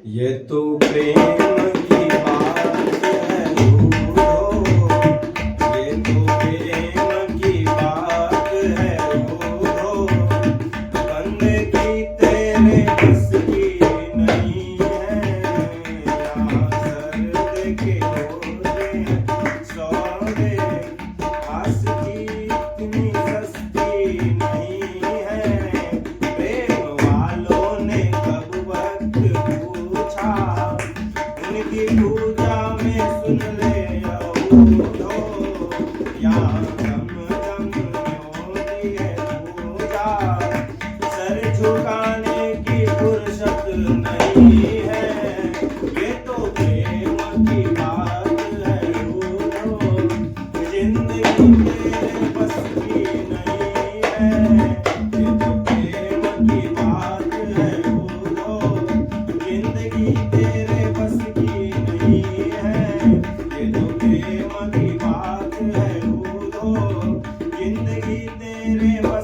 ये तो प्रेम की बात है रूठो, ये तो प्रेम की बात है रूठो, बंदगी तेरे बस की नहीं है, यहाँ सर्द के होते हैं सौदे, आशिकी इतनी सस्ती नहीं है, प्रेम वालों ने कब वक्त पूछा, उनकी पूजा में सुन ले औधो, यहाँ दम दम होती है पूजा, सर झुकाने की फुर्सत नहीं है, ये तो प्रेम की बात है रूठो, जिंदगी तेरे बस की नहीं है, ये तो प्रेम की बात है रूठो, जिंदगी तेरे बस की नहीं है, ये तो प्रेम की बात है रूठो, जिंदगी तेरे बस